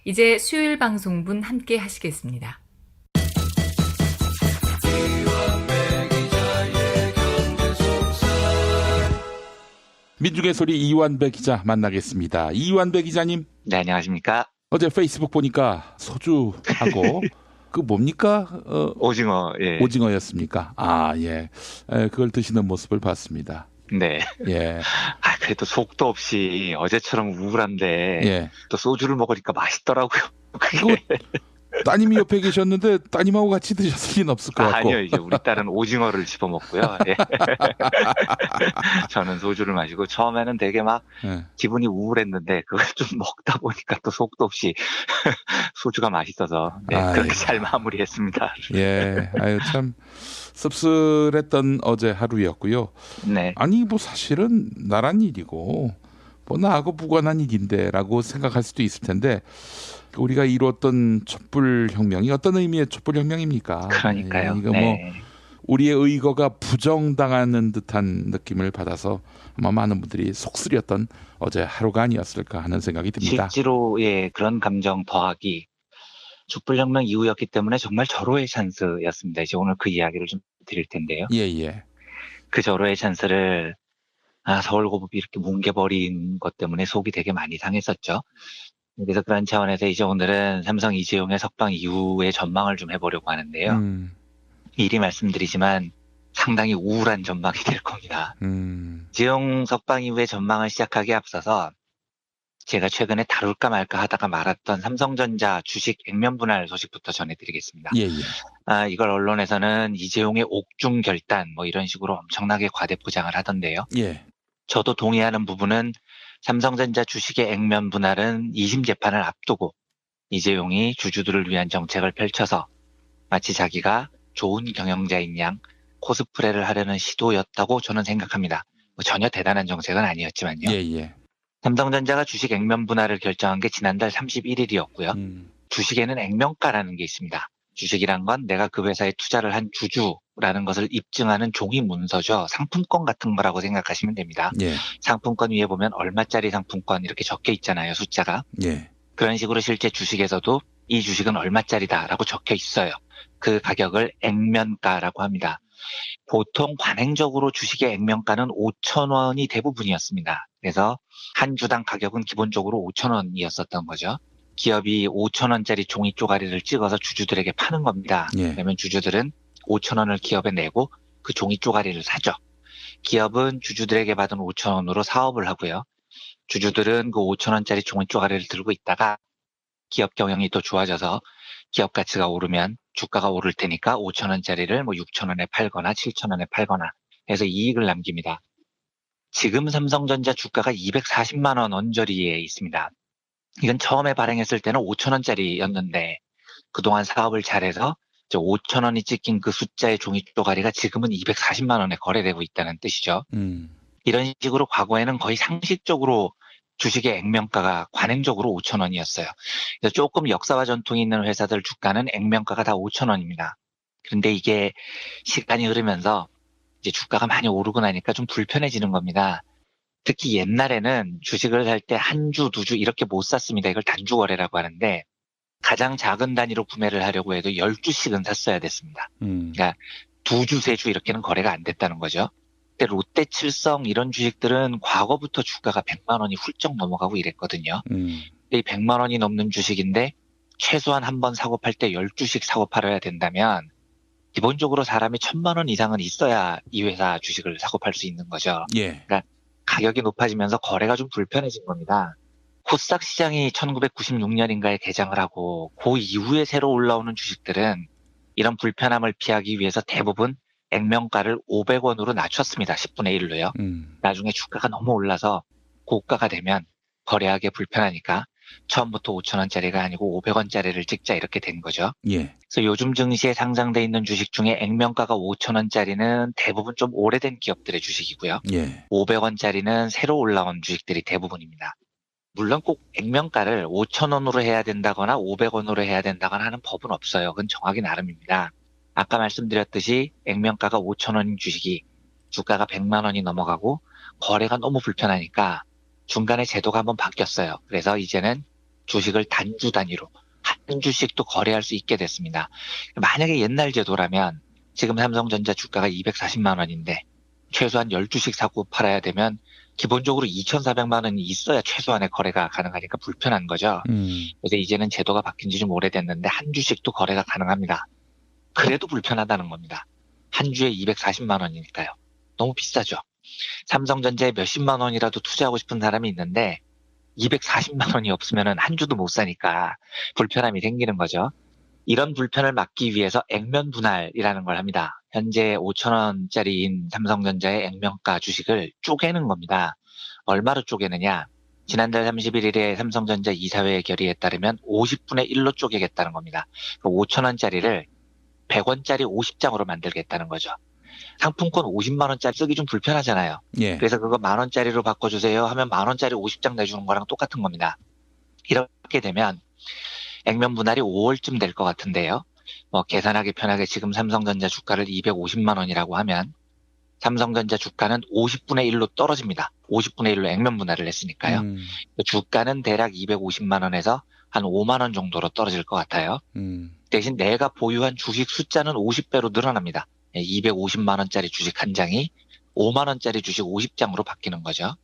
이제 수요일 방송분 함께 하시겠습니다. 민중의 소리 이완배 기자 만나겠습니다. 이완배 기자님. 네, 안녕하십니까. 어제 페이스북 보니까 소주하고 그 뭡니까? 오징어, 예. 오징어였습니까? 아, 예. 그걸 드시는 모습을 봤습니다. 네. 예. 그래도 속도 없이 어제처럼 우울한데, 예. 또 소주를 먹으니까 맛있더라고요. 그거 따님이 옆에 계셨는데 따님하고 같이 드셨을 리는 없을 것 같고. 아니요, 이제 우리 딸은 오징어를 집어먹고요. 예. 저는 소주를 마시고, 처음에는 되게 막 예. 기분이 우울했는데, 그걸 좀 먹다 보니까 또 속도 없이 소주가 맛있어서, 네, 그렇게 아이고. 잘 마무리했습니다. 예. 아유, 참 씁쓸했던 어제 하루였고요. 네. 아니, 뭐 사실은 나란 일이고 뭐 나하고 무관한 일인데라고 생각할 수도 있을 텐데 우리가 이루었던 촛불혁명이 어떤 의미의 촛불혁명입니까? 그러니까요. 이거 네. 뭐 우리의 의거가 부정당하는 듯한 느낌을 받아서 아마 많은 분들이 속쓰렸던 어제 하루가 아니었을까 하는 생각이 듭니다. 실제로, 예, 그런 감정 더하기, 촛불혁명 이후였기 때문에 정말 절호의 찬스였습니다. 이제 오늘 그 이야기를 좀 드릴 텐데요. 예예. 그 절호의 찬스를 서울고법이 이렇게 뭉개버린 것 때문에 속이 되게 많이 상했었죠. 그래서 그런 차원에서 이제 오늘은 삼성 이재용의 석방 이후의 전망을 좀 해보려고 하는데요. 미리 말씀드리지만 상당히 우울한 전망이 될 겁니다. 이재용 석방 이후의 전망을 시작하기에 앞서서 제가 최근에 다룰까 말까 하다가 말았던 삼성전자 주식 액면 분할 소식부터 전해드리겠습니다. 예예. 이걸 언론에서는 이재용의 옥중 결단 뭐 이런 식으로 엄청나게 과대 포장을 하던데요. 예. 저도 동의하는 부분은 삼성전자 주식의 액면 분할은 2심 재판을 앞두고 이재용이 주주들을 위한 정책을 펼쳐서 마치 자기가 좋은 경영자인 양 코스프레를 하려는 시도였다고 저는 생각합니다. 뭐 전혀 대단한 정책은 아니었지만요. 예예. 삼성전자가 주식 액면 분할을 결정한 게 지난달 31일이었고요. 주식에는 액면가라는 게 있습니다. 주식이란 건 내가 그 회사에 투자를 한 주주라는 것을 입증하는 종이 문서죠. 상품권 같은 거라고 생각하시면 됩니다. 예. 상품권 위에 보면 얼마짜리 상품권 이렇게 적혀 있잖아요. 숫자가. 예. 그런 식으로 실제 주식에서도 이 주식은 얼마짜리다라고 적혀 있어요. 그 가격을 액면가라고 합니다. 보통 관행적으로 주식의 액면가는 5,000원이 대부분이었습니다. 그래서 한 주당 가격은 기본적으로 5,000원이었었던 거죠. 기업이 5,000원짜리 종이 쪼가리를 찍어서 주주들에게 파는 겁니다. 예. 그러면 주주들은 5,000원을 기업에 내고 그 종이 쪼가리를 사죠. 기업은 주주들에게 받은 5,000원으로 사업을 하고요. 주주들은 그 5,000원짜리 종이 쪼가리를 들고 있다가 기업 경영이 또 좋아져서 기업 가치가 오르면 주가가 오를 테니까 5,000원짜리를 뭐 6,000원에 팔거나 7,000원에 팔거나 해서 이익을 남깁니다. 지금 삼성전자 주가가 240만 원 언저리에 있습니다. 이건 처음에 발행했을 때는 5,000원짜리였는데 그동안 사업을 잘해서 5,000원이 찍힌 그 숫자의 종이 쪼가리가 지금은 240만 원에 거래되고 있다는 뜻이죠. 이런 식으로 과거에는 거의 상식적으로 주식의 액면가가 관행적으로 5,000원이었어요. 그래서 조금 역사와 전통이 있는 회사들 주가는 액면가가 다 5,000원입니다. 그런데 이게 시간이 흐르면서 이제 주가가 많이 오르고 나니까 좀 불편해지는 겁니다. 특히 옛날에는 주식을 살 때 한 주, 두 주 이렇게 못 샀습니다. 이걸 단주 거래라고 하는데 가장 작은 단위로 구매를 하려고 해도 12주씩은 샀어야 됐습니다. 그러니까 두 주, 세 주 이렇게는 거래가 안 됐다는 거죠. 근데 롯데, 칠성 이런 주식들은 과거부터 주가가 100만 원이 훌쩍 넘어가고 이랬거든요. 근데 이 100만 원이 넘는 주식인데 최소한 한 번 사고 팔 때 12주씩 사고 팔아야 된다면 기본적으로 사람이 1,000만 원 이상은 있어야 이 회사 주식을 사고 팔 수 있는 거죠. 예. 그러니까 가격이 높아지면서 거래가 좀 불편해진 겁니다. 코스닥 시장이 1996년인가에 개장을 하고 그 이후에 새로 올라오는 주식들은 이런 불편함을 피하기 위해서 대부분 액면가를 500원으로 낮췄습니다. 10분의 1로요. 나중에 주가가 너무 올라서 고가가 되면 거래하기 불편하니까 처음부터 5,000원짜리가 아니고 500원짜리를 찍자 이렇게 된 거죠. 예. 그래서 요즘 증시에 상장돼 있는 주식 중에 액면가가 5,000원짜리는 대부분 좀 오래된 기업들의 주식이고요. 예. 500원짜리는 새로 올라온 주식들이 대부분입니다. 물론 꼭 액면가를 5,000원으로 해야 된다거나 500원으로 해야 된다거나 하는 법은 없어요. 그건 정하기 나름입니다. 아까 말씀드렸듯이 액면가가 5,000원인 주식이 주가가 100만 원이 넘어가고 거래가 너무 불편하니까 중간에 제도가 한번 바뀌었어요. 그래서 이제는 주식을 단주 단위로 한 주씩도 거래할 수 있게 됐습니다. 만약에 옛날 제도라면 지금 삼성전자 주가가 240만 원인데 최소한 12주씩 사고 팔아야 되면 기본적으로 2,400만 원이 있어야 최소한의 거래가 가능하니까 불편한 거죠. 그래서 이제는 제도가 바뀐 지 좀 오래됐는데 한 주씩도 거래가 가능합니다. 그래도 불편하다는 겁니다. 한 주에 240만 원이니까요. 너무 비싸죠. 삼성전자에 몇십만 원이라도 투자하고 싶은 사람이 있는데 240만 원이 없으면 한 주도 못 사니까 불편함이 생기는 거죠. 이런 불편을 막기 위해서 액면 분할이라는 걸 합니다. 현재 5천 원짜리인 삼성전자의 액면가 주식을 쪼개는 겁니다. 얼마로 쪼개느냐? 지난달 31일에 삼성전자 이사회의 결의에 따르면 50분의 1로 쪼개겠다는 겁니다. 5천 원짜리를 100원짜리 50장으로 만들겠다는 거죠. 상품권 50만 원짜리 쓰기 좀 불편하잖아요. 예. 그래서 그거 만 원짜리로 바꿔주세요 하면 만 원짜리 50장 내주는 거랑 똑같은 겁니다. 이렇게 되면 액면 분할이 5월쯤 될 것 같은데요. 계산하기 편하게 지금 삼성전자 주가를 250만 원이라고 하면 삼성전자 주가는 50분의 1로 떨어집니다. 50분의 1로 액면 분할을 했으니까요. 주가는 대략 250만 원에서 한 5만 원 정도로 떨어질 것 같아요. 대신 내가 보유한 주식 숫자는 50배로 늘어납니다. 250만 원짜리 주식 한 장이 5만 원짜리 주식 50장으로 바뀌는 거죠.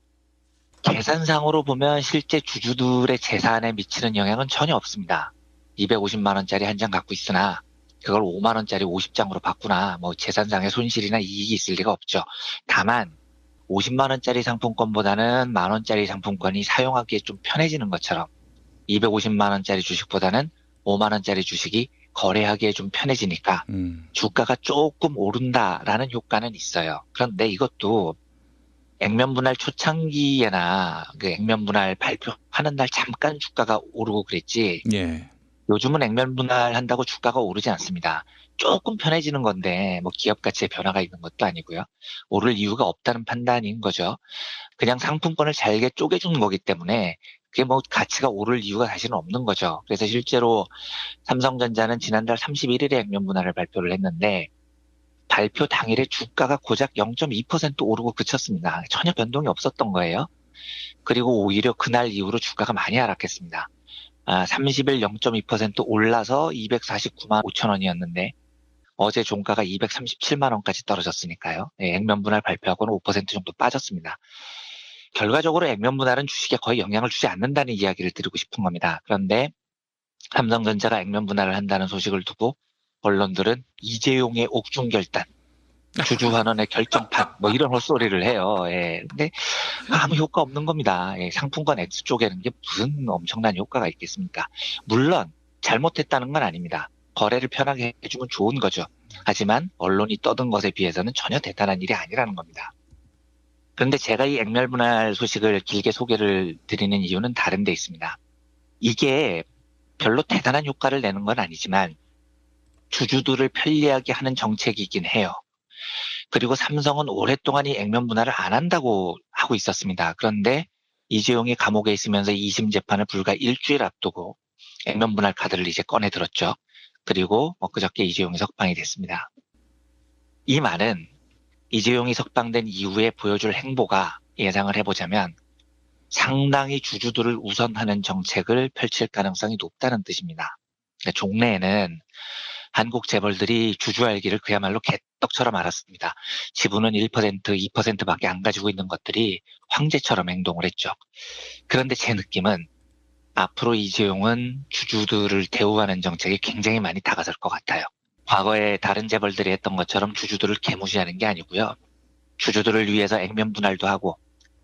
계산상으로 보면 실제 주주들의 재산에 미치는 영향은 전혀 없습니다. 250만 원짜리 한 장 갖고 있으나 그걸 5만 원짜리 50장으로 바꾸나 재산상의 손실이나 이익이 있을 리가 없죠. 다만 50만 원짜리 상품권보다는 만 원짜리 상품권이 사용하기에 좀 편해지는 것처럼 250만 원짜리 주식보다는 5만 원짜리 주식이 거래하기에 좀 편해지니까 주가가 조금 오른다라는 효과는 있어요. 그런데 이것도 액면 분할 초창기에나 그 액면 분할 발표하는 날 잠깐 주가가 오르고 그랬지. 예. 요즘은 액면 분할 한다고 주가가 오르지 않습니다. 조금 편해지는 건데 기업 가치의 변화가 있는 것도 아니고요. 오를 이유가 없다는 판단인 거죠. 그냥 상품권을 잘게 쪼개준 거기 때문에 그게 가치가 오를 이유가 사실은 없는 거죠. 그래서 실제로 삼성전자는 지난달 31일에 액면 분할을 발표를 했는데 발표 당일에 주가가 고작 0.2% 오르고 그쳤습니다. 전혀 변동이 없었던 거예요. 그리고 오히려 그날 이후로 주가가 많이 하락했습니다. 30일 0.2% 올라서 249만 5천 원이었는데 어제 종가가 237만 원까지 떨어졌으니까요. 액면 분할 발표하고는 5% 정도 빠졌습니다. 결과적으로 액면 분할은 주식에 거의 영향을 주지 않는다는 이야기를 드리고 싶은 겁니다. 그런데 삼성전자가 액면 분할을 한다는 소식을 두고 언론들은 이재용의 옥중결단, 주주환원의 결정판 이런 헛소리를 해요. 근데 아무 효과 없는 겁니다. 상품권 액수 쪼개는 게 무슨 엄청난 효과가 있겠습니까? 물론 잘못했다는 건 아닙니다. 거래를 편하게 해주면 좋은 거죠. 하지만 언론이 떠든 것에 비해서는 전혀 대단한 일이 아니라는 겁니다. 그런데 제가 이 액면 분할 소식을 길게 소개를 드리는 이유는 다른 데 있습니다. 이게 별로 대단한 효과를 내는 건 아니지만 주주들을 편리하게 하는 정책이긴 해요. 그리고 삼성은 오랫동안 이 액면 분할을 안 한다고 하고 있었습니다. 그런데 이재용이 감옥에 있으면서 2심 재판을 불과 일주일 앞두고 액면 분할 카드를 이제 꺼내 들었죠. 그리고 엊그저께 이재용이 석방이 됐습니다. 이 말은 이재용이 석방된 이후에 보여줄 행보가 예상을 해보자면 상당히 주주들을 우선하는 정책을 펼칠 가능성이 높다는 뜻입니다. 종래에는 한국 재벌들이 주주 알기를 그야말로 개떡처럼 알았습니다. 지분은 1%, 2%밖에 안 가지고 있는 것들이 황제처럼 행동을 했죠. 그런데 제 느낌은 앞으로 이재용은 주주들을 대우하는 정책이 굉장히 많이 다가설 것 같아요. 과거에 다른 재벌들이 했던 것처럼 주주들을 개무시하는 게 아니고요. 주주들을 위해서 액면 분할도 하고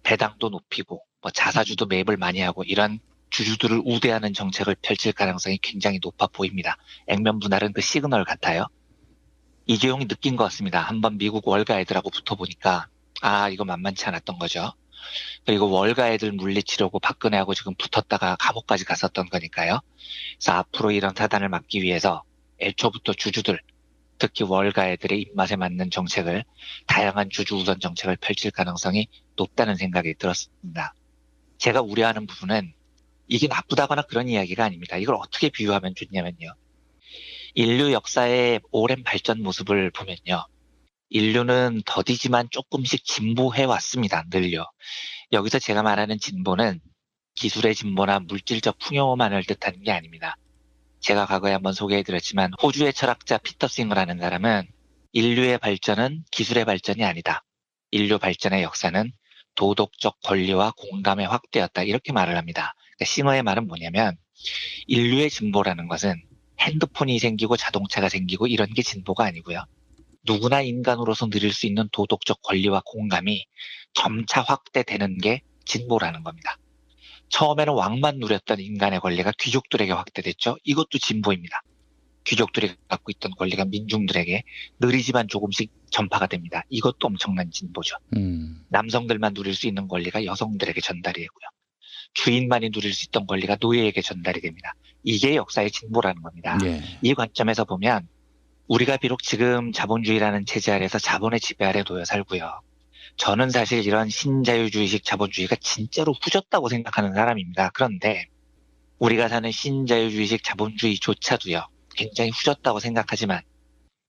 배당도 높이고 자사주도 매입을 많이 하고 이런 주주들을 우대하는 정책을 펼칠 가능성이 굉장히 높아 보입니다. 액면 분할은 그 시그널 같아요. 이재용이 느낀 것 같습니다. 한번 미국 월가 애들하고 붙어보니까 이거 만만치 않았던 거죠. 그리고 월가 애들 물리치려고 박근혜하고 지금 붙었다가 감옥까지 갔었던 거니까요. 그래서 앞으로 이런 사단을 막기 위해서 애초부터 주주들, 특히 월가 애들의 입맛에 맞는 정책을, 다양한 주주 우선 정책을 펼칠 가능성이 높다는 생각이 들었습니다. 제가 우려하는 부분은 이게 나쁘다거나 그런 이야기가 아닙니다. 이걸 어떻게 비유하면 좋냐면요. 인류 역사의 오랜 발전 모습을 보면요. 인류는 더디지만 조금씩 진보해 왔습니다. 늘요. 여기서 제가 말하는 진보는 기술의 진보나 물질적 풍요만을 뜻하는 게 아닙니다. 제가 과거에 한번 소개해드렸지만 호주의 철학자 피터 싱어라는 사람은 인류의 발전은 기술의 발전이 아니다. 인류 발전의 역사는 도덕적 권리와 공감의 확대였다. 이렇게 말을 합니다. 그러니까 싱어의 말은 뭐냐면 인류의 진보라는 것은 핸드폰이 생기고 자동차가 생기고 이런 게 진보가 아니고요. 누구나 인간으로서 누릴 수 있는 도덕적 권리와 공감이 점차 확대되는 게 진보라는 겁니다. 처음에는 왕만 누렸던 인간의 권리가 귀족들에게 확대됐죠. 이것도 진보입니다. 귀족들이 갖고 있던 권리가 민중들에게 느리지만 조금씩 전파가 됩니다. 이것도 엄청난 진보죠. 남성들만 누릴 수 있는 권리가 여성들에게 전달이 되고요. 주인만이 누릴 수 있던 권리가 노예에게 전달이 됩니다. 이게 역사의 진보라는 겁니다. 예. 이 관점에서 보면 우리가 비록 지금 자본주의라는 체제 아래서 자본의 지배 아래 놓여 살고요. 저는 사실 이런 신자유주의식 자본주의가 진짜로 후졌다고 생각하는 사람입니다. 그런데 우리가 사는 신자유주의식 자본주의조차도요. 굉장히 후졌다고 생각하지만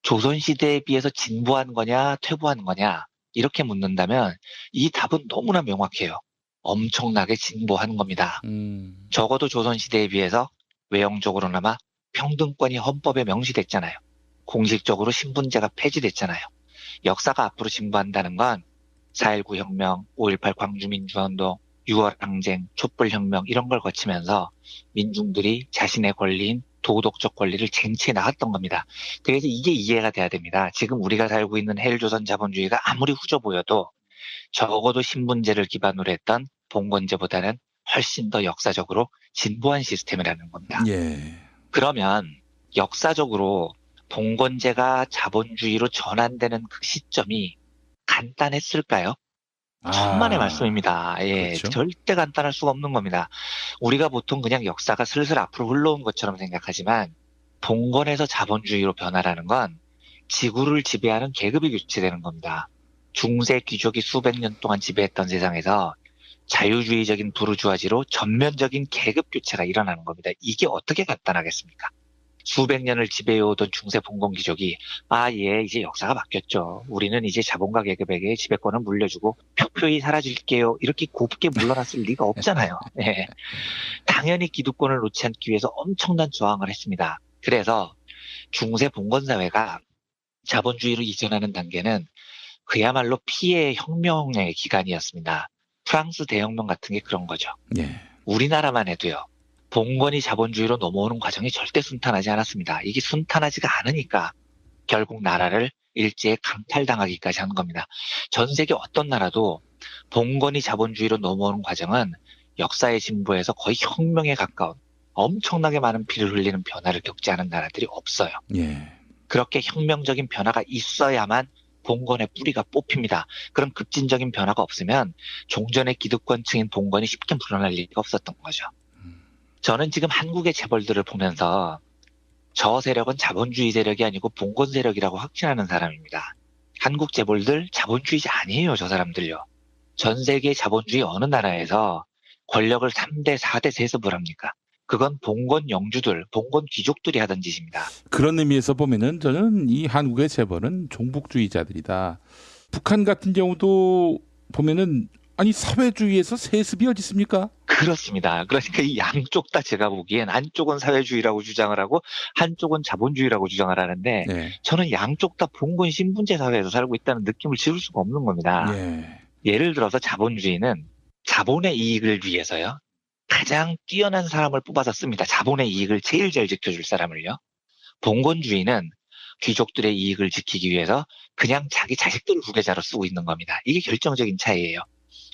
조선시대에 비해서 진보한 거냐 퇴보한 거냐 이렇게 묻는다면 이 답은 너무나 명확해요. 엄청나게 진보한 겁니다. 적어도 조선시대에 비해서 외형적으로나마 평등권이 헌법에 명시됐잖아요. 공식적으로 신분제가 폐지됐잖아요. 역사가 앞으로 진보한다는 건 4.19 혁명, 5.18 광주민주화운동, 6월 항쟁, 촛불혁명 이런 걸 거치면서 민중들이 자신의 권리인 도덕적 권리를 쟁취해 나갔던 겁니다. 그래서 이게 이해가 돼야 됩니다. 지금 우리가 살고 있는 헬조선 자본주의가 아무리 후져 보여도 적어도 신분제를 기반으로 했던 봉건제보다는 훨씬 더 역사적으로 진보한 시스템이라는 겁니다. 예. 그러면 역사적으로 봉건제가 자본주의로 전환되는 그 시점이 간단했을까요? 천만의 말씀입니다. 예, 그렇죠. 절대 간단할 수가 없는 겁니다. 우리가 보통 그냥 역사가 슬슬 앞으로 흘러온 것처럼 생각하지만 봉건에서 자본주의로 변화라는 건 지구를 지배하는 계급이 교체되는 겁니다. 중세 귀족이 수백 년 동안 지배했던 세상에서 자유주의적인 부르주아지로 전면적인 계급 교체가 일어나는 겁니다. 이게 어떻게 간단하겠습니까? 수백 년을 지배해오던 중세 봉건 귀족이 이제 역사가 바뀌었죠. 우리는 이제 자본가 계급에게 지배권을 물려주고 표표히 사라질게요. 이렇게 곱게 물러났을 리가 없잖아요. 예. 당연히 기득권을 놓지 않기 위해서 엄청난 저항을 했습니다. 그래서 중세 봉건 사회가 자본주의로 이전하는 단계는 그야말로 피해 혁명의 기간이었습니다. 프랑스 대혁명 같은 게 그런 거죠. 예. 우리나라만 해도요. 봉건이 자본주의로 넘어오는 과정이 절대 순탄하지 않았습니다. 이게 순탄하지가 않으니까 결국 나라를 일제에 강탈당하기까지 한 겁니다. 전 세계 어떤 나라도 봉건이 자본주의로 넘어오는 과정은 역사의 진보에서 거의 혁명에 가까운 엄청나게 많은 피를 흘리는 변화를 겪지 않은 나라들이 없어요. 예. 그렇게 혁명적인 변화가 있어야만 봉건의 뿌리가 뽑힙니다. 그런 급진적인 변화가 없으면 종전의 기득권층인 봉건이 쉽게 물러날 리가 없었던 거죠. 저는 지금 한국의 재벌들을 보면서 저 세력은 자본주의 세력이 아니고 봉건 세력이라고 확신하는 사람입니다. 한국 재벌들 자본주의자 아니에요, 저 사람들요. 전 세계 자본주의 어느 나라에서 권력을 3대, 4대 세습을 합니까? 그건 봉건 영주들, 봉건 귀족들이 하던 짓입니다. 그런 의미에서 보면은 저는 이 한국의 재벌은 종북주의자들이다. 북한 같은 경우도 보면은 사회주의에서 세습이 어디 있습니까? 그렇습니다. 그러니까 이 양쪽 다 제가 보기엔 한쪽은 사회주의라고 주장을 하고 한쪽은 자본주의라고 주장을 하는데 네. 저는 양쪽 다 봉건 신분제 사회에서 살고 있다는 느낌을 지울 수가 없는 겁니다. 예. 예를 들어서 자본주의는 자본의 이익을 위해서요. 가장 뛰어난 사람을 뽑아서 씁니다. 자본의 이익을 제일 잘 지켜줄 사람을요. 봉건주의는 귀족들의 이익을 지키기 위해서 그냥 자기 자식들을 후계자로 쓰고 있는 겁니다. 이게 결정적인 차이예요.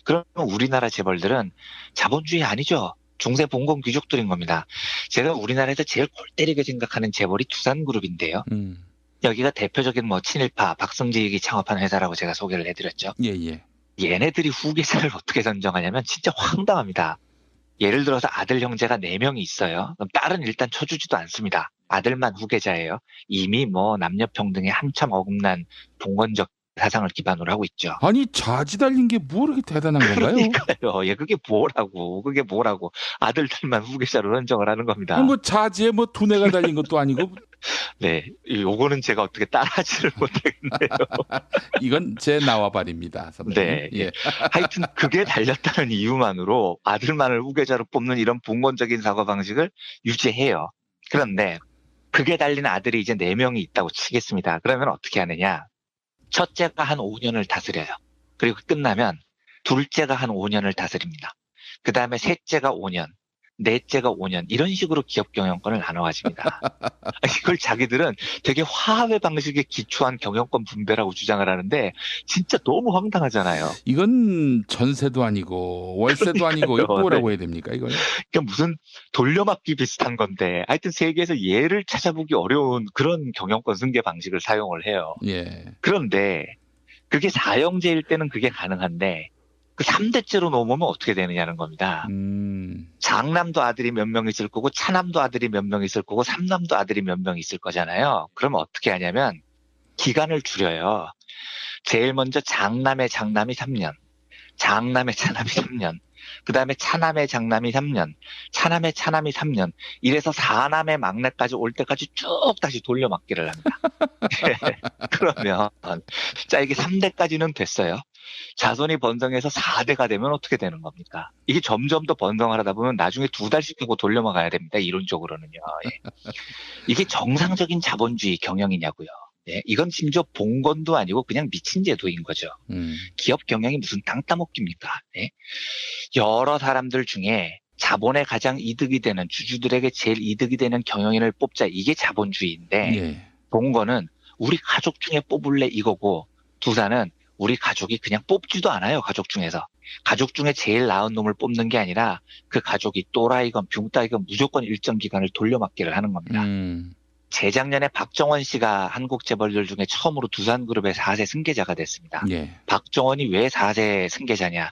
그러면 우리나라 재벌들은 자본주의 아니죠. 중세 봉건 귀족들인 겁니다. 제가 우리나라에서 제일 골 때리게 생각하는 재벌이 두산그룹인데요. 여기가 대표적인 친일파 박성직이 창업한 회사라고 제가 소개를 해드렸죠. 예. 얘네들이 후계자를 어떻게 선정하냐면 진짜 황당합니다. 예를 들어서 아들 형제가 4명이 있어요. 그럼 딸은 일단 쳐주지도 않습니다. 아들만 후계자예요. 이미 남녀평등에 한참 어긋난 봉건적 사상을 기반으로 하고 있죠. 자지 달린 게 뭐 이렇게 대단한 건가요? 그러니까요. 그게 뭐라고. 아들들만 후계자로 선정을 하는 겁니다. 자지에 두뇌가 달린 것도 아니고 네, 요거는 제가 어떻게 따라하지를 못하겠네요. 이건 제 나와발입니다, 선배님. 네, 예. 하여튼 그게 달렸다는 이유만으로 아들만을 후계자로 뽑는 이런 봉건적인 사고 방식을 유지해요. 그런데 그게 달린 아들이 이제 4명이 있다고 치겠습니다. 그러면 어떻게 하느냐? 첫째가 한 5년을 다스려요. 그리고 끝나면 둘째가 한 5년을 다스립니다. 그 다음에 셋째가 5년, 넷째가 5년 이런 식으로 기업 경영권을 나눠 가집니다. 이걸 자기들은 되게 화합의 방식에 기초한 경영권 분배라고 주장을 하는데 진짜 너무 황당하잖아요. 이건 전세도 아니고 월세도 아니고 이거 그러니까요. 뭐라고 네. 해야 됩니까, 이거는? 그러니까 무슨 돌려막기 비슷한 건데 하여튼 세계에서 예를 찾아보기 어려운 그런 경영권 승계 방식을 사용을 해요. 예. 그런데 그게 4형제일 때는 그게 가능한데 그 3대째로 넘어오면 어떻게 되느냐는 겁니다. 장남도 아들이 몇 명 있을 거고 차남도 아들이 몇 명 있을 거고 삼남도 아들이 몇 명 있을 거잖아요. 그러면 어떻게 하냐면 기간을 줄여요. 제일 먼저 장남의 장남이 3년, 장남의 차남이 3년, 그 다음에 차남의 장남이 3년, 차남의 차남이 3년, 이래서 4남의 막내까지 올 때까지 쭉 다시 돌려막기를 합니다. 그러면 자 이게 3대까지는 됐어요. 자손이 번성해서 4대가 되면 어떻게 되는 겁니까? 이게 점점 더 번성을 하다 보면 나중에 2달씩 하고 돌려막아야 됩니다. 이론적으로는요. 예. 이게 정상적인 자본주의 경영이냐고요. 예, 이건 심지어 봉건도 아니고 그냥 미친 제도인 거죠. 기업 경영이 무슨 땅 따먹기입니까? 예? 여러 사람들 중에 자본에 가장 이득이 되는 주주들에게 제일 이득이 되는 경영인을 뽑자 이게 자본주의인데 예. 봉건은 우리 가족 중에 뽑을래 이거고 두사는 우리 가족이 그냥 뽑지도 않아요. 가족 중에서. 가족 중에 제일 나은 놈을 뽑는 게 아니라 그 가족이 또라이건 붕따이건 무조건 일정 기간을 돌려막기를 하는 겁니다. 재작년에 박정원 씨가 한국 재벌들 중에 처음으로 두산그룹의 4세 승계자가 됐습니다. 예. 박정원이 왜 4세 승계자냐?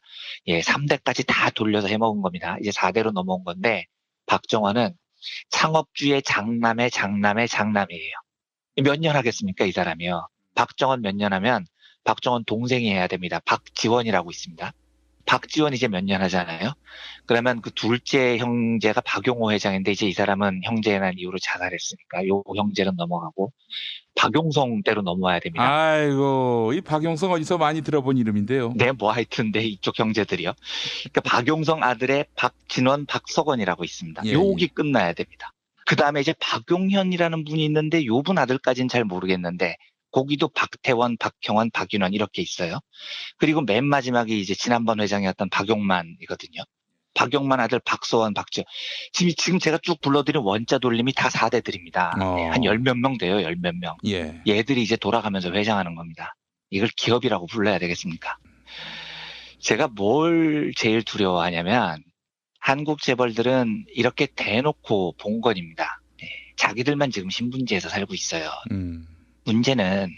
예, 3대까지 다 돌려서 해먹은 겁니다. 이제 4대로 넘어온 건데 박정원은 창업주의 장남의 장남의 장남이에요. 몇 년 하겠습니까? 이 사람이요. 박정원 몇 년 하면 박정원 동생이 해야 됩니다. 박지원이라고 있습니다. 박지원 이제 몇 년 하잖아요. 그러면 그 둘째 형제가 박용호 회장인데 이제 이 사람은 형제에 난 이후로 자살했으니까 요 형제는 넘어가고 박용성 때로 넘어와야 됩니다. 아이고, 이 박용성 어디서 많이 들어본 이름인데요. 네, 뭐 하여튼 네 이쪽 형제들이요. 그러니까 박용성 아들의 박진원, 박석원이라고 있습니다. 예, 요기 끝나야 됩니다. 그 다음에 이제 박용현이라는 분이 있는데 요 분 아들까지는 잘 모르겠는데 거기도 박태원, 박형원, 박윤원 이렇게 있어요. 그리고 맨 마지막이 이제 지난번 회장이었던 박용만이거든요. 박용만 아들 박소원, 박지원. 지금 제가 쭉 불러드린 원자 돌림이 다 4대들입니다. 한 10몇 명 돼요. 10몇 명. 예. 얘들이 이제 돌아가면서 회장하는 겁니다. 이걸 기업이라고 불러야 되겠습니까? 제가 뭘 제일 두려워하냐면 한국 재벌들은 이렇게 대놓고 봉건입니다. 자기들만 지금 신분지에서 살고 있어요. 문제는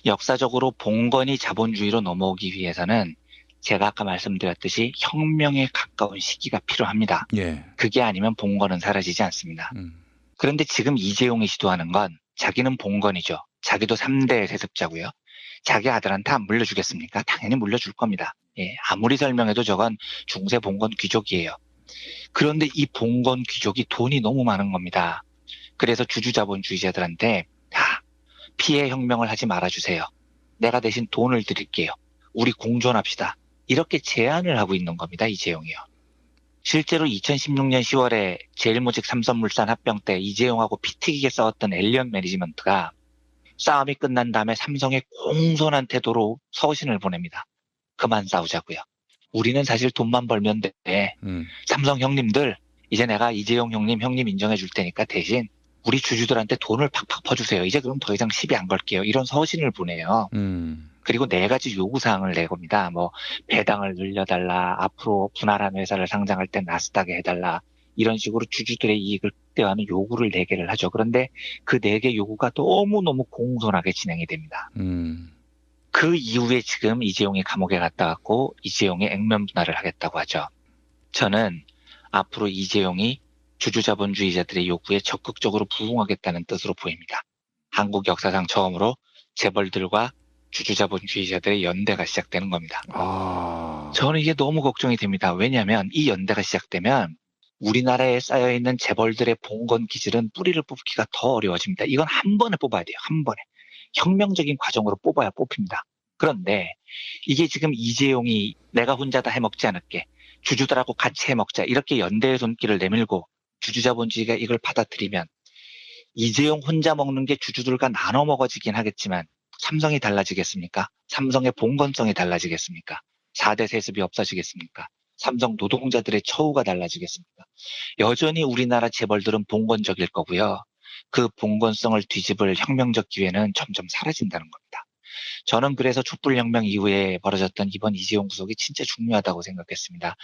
역사적으로 봉건이 자본주의로 넘어오기 위해서는 제가 아까 말씀드렸듯이 혁명에 가까운 시기가 필요합니다. 예. 그게 아니면 봉건은 사라지지 않습니다. 그런데 지금 이재용이 시도하는 건 자기는 봉건이죠. 자기도 3대 세습자고요. 자기 아들한테 안 물려주겠습니까? 당연히 물려줄 겁니다. 예, 아무리 설명해도 저건 중세 봉건 귀족이에요. 그런데 이 봉건 귀족이 돈이 너무 많은 겁니다. 그래서 주주자본주의자들한테 피해 혁명을 하지 말아주세요. 내가 대신 돈을 드릴게요. 우리 공존합시다. 이렇게 제안을 하고 있는 겁니다. 이재용이요. 실제로 2016년 10월에 제일모직 삼성물산 합병 때 이재용하고 피튀기게 싸웠던 엘리언 매니지먼트가 싸움이 끝난 다음에 삼성의 공손한 태도로 서신을 보냅니다. 그만 싸우자고요. 우리는 사실 돈만 벌면 돼. 삼성 형님들 이제 내가 이재용 형님 인정해 줄 테니까 대신 우리 주주들한테 돈을 팍팍 퍼주세요. 이제 그럼 더 이상 시비 안 걸게요. 이런 서신을 보내요. 그리고 4가지 요구사항을 내겁니다. 뭐 배당을 늘려달라. 앞으로 분할한 회사를 상장할 때 나스닥에 해달라. 이런 식으로 주주들의 이익을 극대화하는 요구를 4개를 하죠. 그런데 그 4개 요구가 너무너무 공손하게 진행이 됩니다. 그 이후에 지금 이재용이 감옥에 갔다 왔고 이재용이 액면 분할을 하겠다고 하죠. 저는 앞으로 이재용이 주주자본주의자들의 요구에 적극적으로 부응하겠다는 뜻으로 보입니다. 한국 역사상 처음으로 재벌들과 주주자본주의자들의 연대가 시작되는 겁니다. 저는 이게 너무 걱정이 됩니다. 왜냐하면 이 연대가 시작되면 우리나라에 쌓여있는 재벌들의 봉건 기질은 뿌리를 뽑기가 더 어려워집니다. 이건 한 번에 뽑아야 돼요. 한 번에. 혁명적인 과정으로 뽑아야 뽑힙니다. 그런데 이게 지금 이재용이 내가 혼자 다 해먹지 않을게. 주주들하고 같이 해먹자. 이렇게 연대의 손길을 내밀고 주주자본주의가 이걸 받아들이면 이재용 혼자 먹는 게 주주들과 나눠 먹어지긴 하겠지만 삼성이 달라지겠습니까? 삼성의 봉건성이 달라지겠습니까? 4대 세습이 없어지겠습니까? 삼성 노동자들의 처우가 달라지겠습니까? 여전히 우리나라 재벌들은 봉건적일 거고요. 그 봉건성을 뒤집을 혁명적 기회는 점점 사라진다는 겁니다. 저는 그래서 촛불혁명 이후에 벌어졌던 이번 이재용 구속이 진짜 중요하다고 생각했습니다.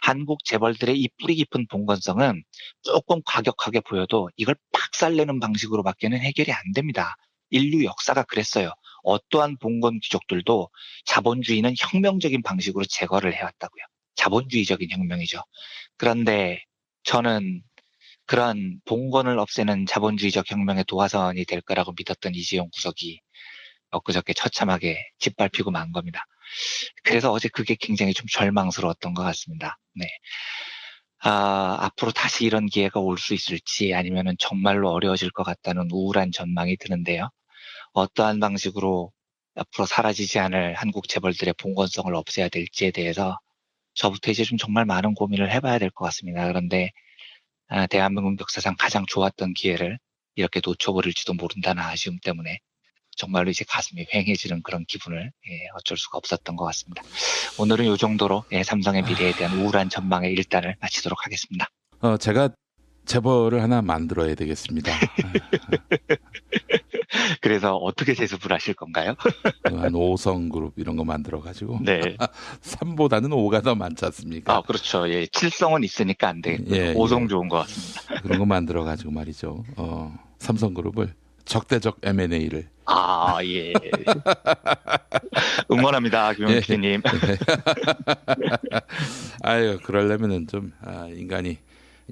한국 재벌들의 이 뿌리 깊은 봉건성은 조금 과격하게 보여도 이걸 박살내는 방식으로밖에는 해결이 안 됩니다. 인류 역사가 그랬어요. 어떠한 봉건 귀족들도 자본주의는 혁명적인 방식으로 제거를 해왔다고요. 자본주의적인 혁명이죠. 그런데 저는 그런 봉건을 없애는 자본주의적 혁명의 도화선이 될 거라고 믿었던 이재용 구속이 엊그저께 처참하게 짓밟히고 만 겁니다. 그래서 어제 그게 굉장히 좀 절망스러웠던 것 같습니다. 네. 앞으로 다시 이런 기회가 올 수 있을지 아니면은 정말로 어려워질 것 같다는 우울한 전망이 드는데요. 어떠한 방식으로 앞으로 사라지지 않을 한국 재벌들의 봉건성을 없애야 될지에 대해서 저부터 이제 좀 정말 많은 고민을 해봐야 될 것 같습니다. 그런데 대한민국 역사상 가장 좋았던 기회를 이렇게 놓쳐버릴지도 모른다는 아쉬움 때문에 정말로 이제 가슴이 휑해지는 그런 기분을 어쩔 수가 없었던 것 같습니다. 오늘은 이 정도로 삼성의 미래에 대한 우울한 전망의 일단을 마치도록 하겠습니다. 제가 재벌을 하나 만들어야 되겠습니다. 그래서 어떻게 세습을 하실 건가요? 한 5성 그룹 이런 거 만들어가지고 네. 3보다는 5가 더 많지 않습니까? 그렇죠. 예, 7성은 있으니까 안 되겠고요. 5성 좋은 것 같습니다. 그런 거 만들어가지고 말이죠. 삼성그룹을 적대적 M&A를. 예. 응원합니다, 김영민 PD님. 아유, 그러려면은 좀 인간이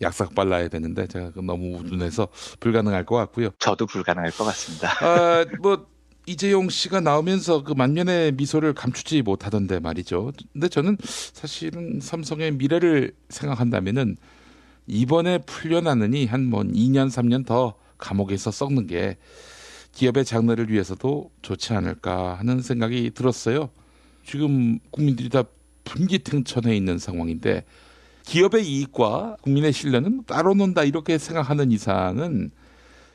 약삭 발라야 되는데 제가 너무 우둔해서 불가능할 것 같고요. 저도 불가능할 것 같습니다. 뭐 이재용 씨가 나오면서 그 만면의 미소를 감추지 못하던데 말이죠. 근데 저는 사실은 삼성의 미래를 생각한다면은 이번에 풀려나느니 한 뭐 2년 3년 더 감옥에서 썩는 게 기업의 장래를 위해서도 좋지 않을까 하는 생각이 들었어요. 지금 국민들이 다 분기탱천해 있는 상황인데 기업의 이익과 국민의 신뢰는 따로 논다 이렇게 생각하는 이상은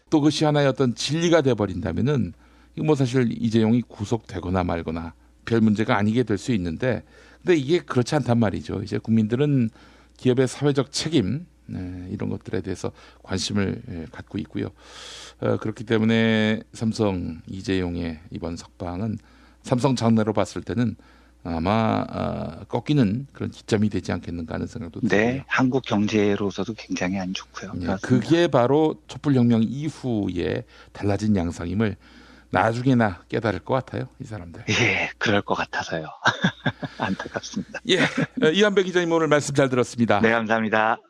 또 그것이 하나의 어떤 진리가 돼버린다면은 뭐 사실 이재용이 구속되거나 말거나 별 문제가 아니게 될 수 있는데 근데 이게 그렇지 않단 말이죠. 이제 국민들은 기업의 사회적 책임 이런 것들에 대해서 관심을 갖고 있고요. 그렇기 때문에 삼성 이재용의 이번 석방은 삼성 장래로 봤을 때는 아마 꺾이는 그런 기점이 되지 않겠는가 하는 생각도 들고요. 네, 한국 경제로서도 굉장히 안 좋고요. 네, 그게 바로 촛불혁명 이후에 달라진 양상임을 나중에나 깨달을 것 같아요, 이 사람들. 예, 그럴 것 같아서요. 안타깝습니다. 예, 이한배 기자님 오늘 말씀 잘 들었습니다. 네, 감사합니다.